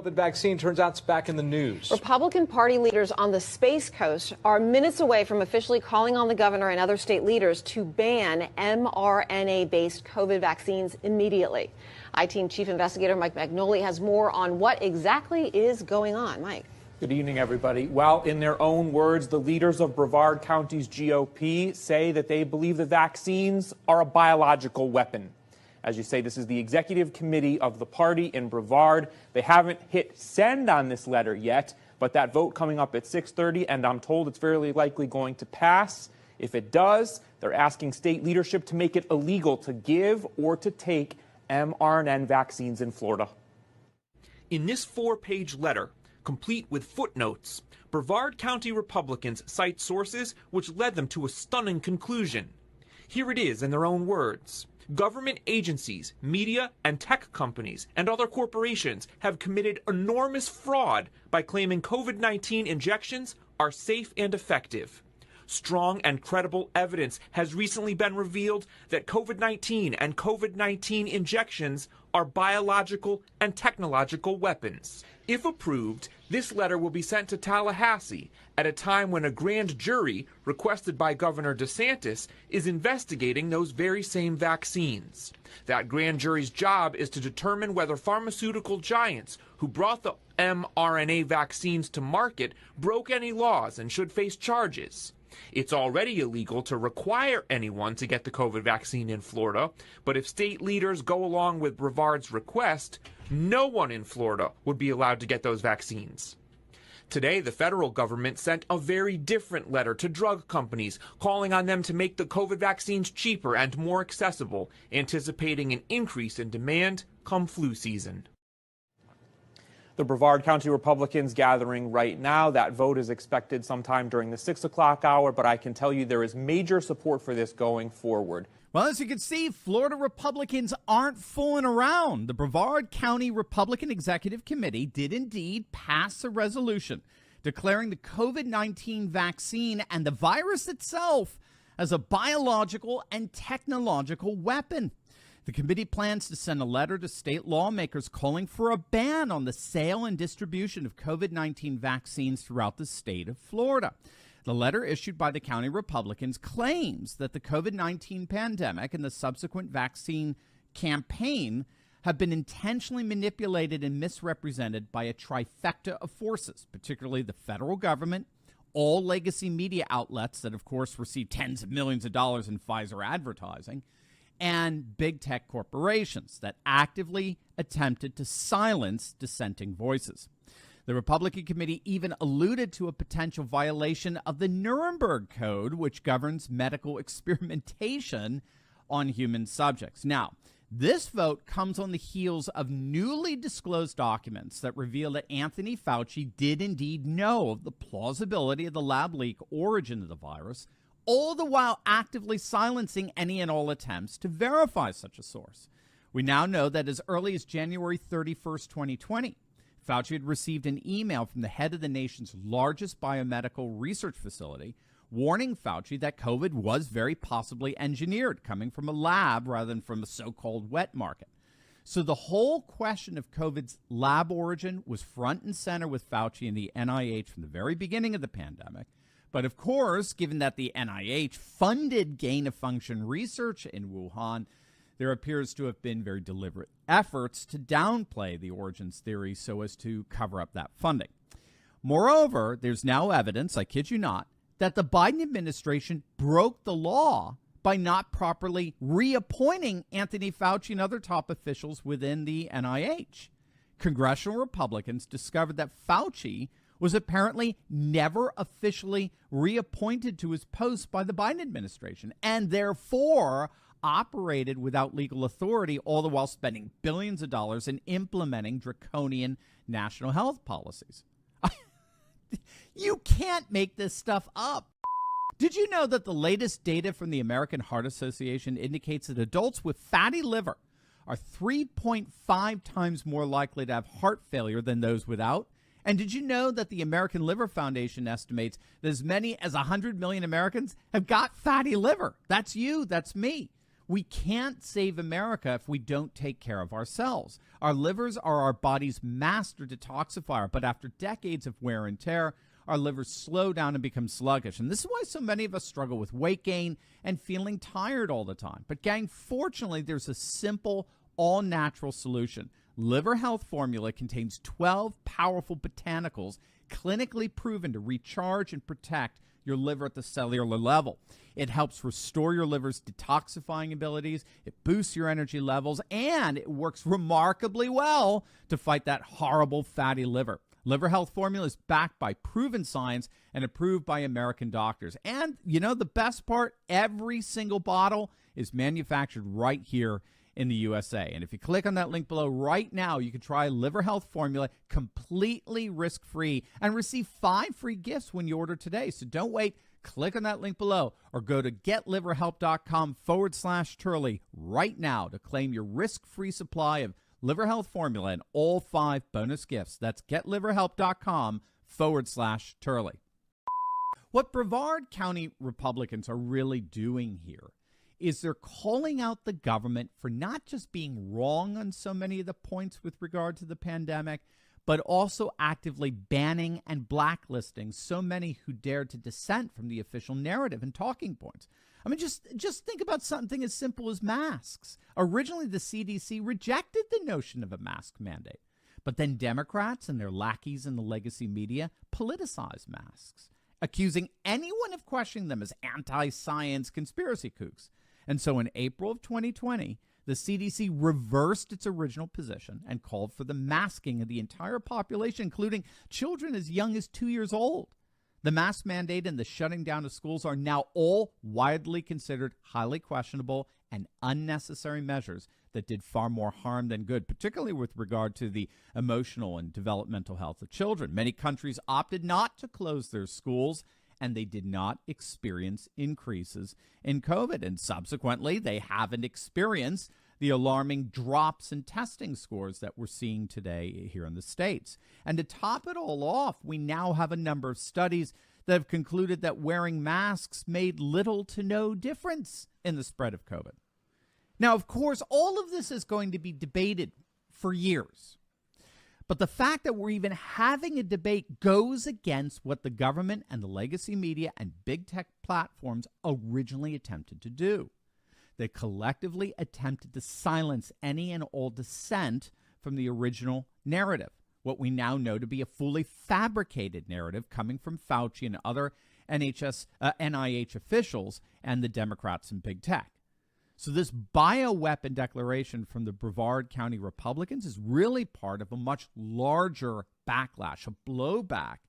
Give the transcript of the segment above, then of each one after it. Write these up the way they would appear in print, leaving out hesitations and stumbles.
The vaccine turns out it's back in the news. Republican Party leaders on the Space Coast are minutes away from officially calling on the governor and other state leaders to ban mRNA-based COVID vaccines immediately. I-Team Chief Investigator Mike Magnoli has more on what exactly is going on. Mike. Good evening, everybody. Well, in their own words, the leaders of Brevard County's GOP say that they believe the vaccines are a biological weapon. As you say, this is the executive committee of the party in Brevard. They haven't hit send on this letter yet, but that vote coming up at 6:30, and I'm told it's fairly likely going to pass. If it does, they're asking state leadership to make it illegal to give or to take mRNA vaccines in Florida. In this 4-page letter, complete with footnotes, Brevard County Republicans cite sources which led them to a stunning conclusion. Here it is in their own words. Government agencies, media, and tech companies and other corporations have committed enormous fraud by claiming COVID-19 injections are safe and effective. Strong and credible evidence has recently been revealed that COVID-19 and COVID-19 injections are biological and technological weapons. If approved, this letter will be sent to Tallahassee at a time when a grand jury requested by Governor DeSantis is investigating those very same vaccines. That grand jury's job is to determine whether pharmaceutical giants who brought the mRNA vaccines to market broke any laws and should face charges. It's already illegal to require anyone to get the COVID vaccine in Florida, but if state leaders go along with Brevard's request, no one in Florida would be allowed to get those vaccines. Today, the federal government sent a very different letter to drug companies, calling on them to make the COVID vaccines cheaper and more accessible, anticipating an increase in demand come flu season. The Brevard County Republicans gathering right now. That vote is expected sometime during the 6 o'clock hour, but I can tell you there is major support for this going forward. Well, as you can see, Florida Republicans aren't fooling around. The Brevard County Republican Executive Committee did indeed pass a resolution declaring the COVID-19 vaccine and the virus itself as a biological and technological weapon. The committee plans to send a letter to state lawmakers calling for a ban on the sale and distribution of COVID-19 vaccines throughout the state of Florida. The letter issued by the county Republicans claims that the COVID-19 pandemic and the subsequent vaccine campaign have been intentionally manipulated and misrepresented by a trifecta of forces, particularly the federal government, all legacy media outlets that, of course, receive tens of millions of dollars in Pfizer advertising, and big tech corporations that actively attempted to silence dissenting voices. The Republican committee even alluded to a potential violation of the Nuremberg Code, which governs medical experimentation on human subjects. Now, this vote comes on the heels of newly disclosed documents that reveal that Anthony Fauci did indeed know of the plausibility of the lab leak origin of the virus, all the while actively silencing any and all attempts to verify such a source. We now know that as early as January 31st, 2020, Fauci had received an email from the head of the nation's largest biomedical research facility warning Fauci that COVID was very possibly engineered, coming from a lab rather than from a so-called wet market. So the whole question of COVID's lab origin was front and center with Fauci and the NIH from the very beginning of the pandemic. But of course, given that the NIH funded gain-of-function research in Wuhan, there appears to have been very deliberate efforts to downplay the origins theory so as to cover up that funding. Moreover, there's now evidence, I kid you not, that the Biden administration broke the law by not properly reappointing Anthony Fauci and other top officials within the NIH. Congressional Republicans discovered that Fauci was apparently never officially reappointed to his post by the Biden administration and therefore operated without legal authority, all the while spending billions of dollars in implementing draconian national health policies. You can't make this stuff up. Did you know that the latest data from the American Heart Association indicates that adults with fatty liver are 3.5 times more likely to have heart failure than those without? And did you know that the American Liver Foundation estimates that as many as 100 million Americans have got fatty liver? That's you, that's me. We can't save America if we don't take care of ourselves. Our livers are our body's master detoxifier, but after decades of wear and tear, our livers slow down and become sluggish. And this is why so many of us struggle with weight gain and feeling tired all the time. But gang, fortunately, there's a simple, all-natural solution. Liver Health Formula contains 12 powerful botanicals clinically proven to recharge and protect your liver at the cellular level. It helps restore your liver's detoxifying abilities, it boosts your energy levels, and it works remarkably well to fight that horrible fatty liver. Liver Health Formula is backed by proven science and approved by American doctors. And, you know, the best part, every single bottle is manufactured right here in the USA. And if you click on that link below right now, you can try Liver Health Formula completely risk-free and receive 5 free gifts when you order today. So don't wait. Click on that link below or go to getliverhelp.com/Turley right now to claim your risk-free supply of Liver Health Formula and all 5 bonus gifts. That's getliverhelp.com/Turley. What Brevard County Republicans are really doing here is they're calling out the government for not just being wrong on so many of the points with regard to the pandemic, but also actively banning and blacklisting so many who dared to dissent from the official narrative and talking points. I mean, just think about something as simple as masks. Originally, the CDC rejected the notion of a mask mandate, but then Democrats and their lackeys in the legacy media politicized masks, accusing anyone of questioning them as anti-science conspiracy kooks. And so in April of 2020, the CDC reversed its original position and called for the masking of the entire population, including children as young as 2 years old. The mask mandate and the shutting down of schools are now all widely considered highly questionable and unnecessary measures that did far more harm than good, particularly with regard to the emotional and developmental health of children. Many countries opted not to close their schools, and they did not experience increases in COVID. And subsequently, they haven't experienced the alarming drops in testing scores that we're seeing today here in the States. And to top it all off, we now have a number of studies that have concluded that wearing masks made little to no difference in the spread of COVID. Now, of course, all of this is going to be debated for years. But the fact that we're even having a debate goes against what the government and the legacy media and big tech platforms originally attempted to do. They collectively attempted to silence any and all dissent from the original narrative, what we now know to be a fully fabricated narrative coming from Fauci and other NIH officials and the Democrats in big tech. So this bioweapon declaration from the Brevard County Republicans is really part of a much larger backlash, a blowback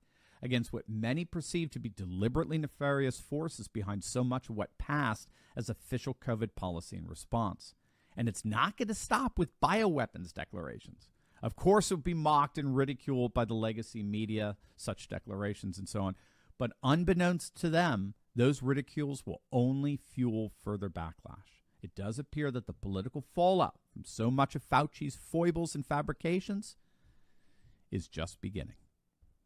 against what many perceive to be deliberately nefarious forces behind so much of what passed as official COVID policy and response. And it's not going to stop with bioweapons declarations. Of course, it will be mocked and ridiculed by the legacy media, such declarations and so on. But unbeknownst to them, those ridicules will only fuel further backlash. It does appear that the political fallout from so much of Fauci's foibles and fabrications is just beginning.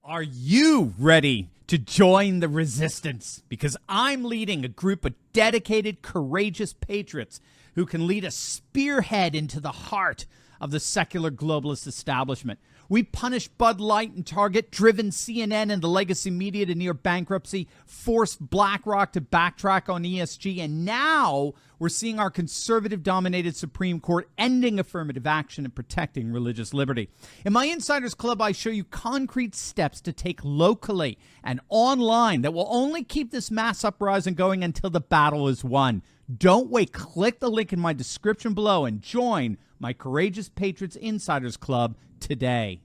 Are you ready to join the resistance? Because I'm leading a group of dedicated, courageous patriots who can lead a spearhead into the heart of the secular globalist establishment. We punished Bud Light and Target, driven CNN and the legacy media to near bankruptcy, forced BlackRock to backtrack on ESG, and now we're seeing our conservative-dominated Supreme Court ending affirmative action and protecting religious liberty. In my Insiders Club, I show you concrete steps to take locally and online that will only keep this mass uprising going until the battle is won. Don't wait. Click the link in my description below and join my Courageous Patriots Insiders Club today.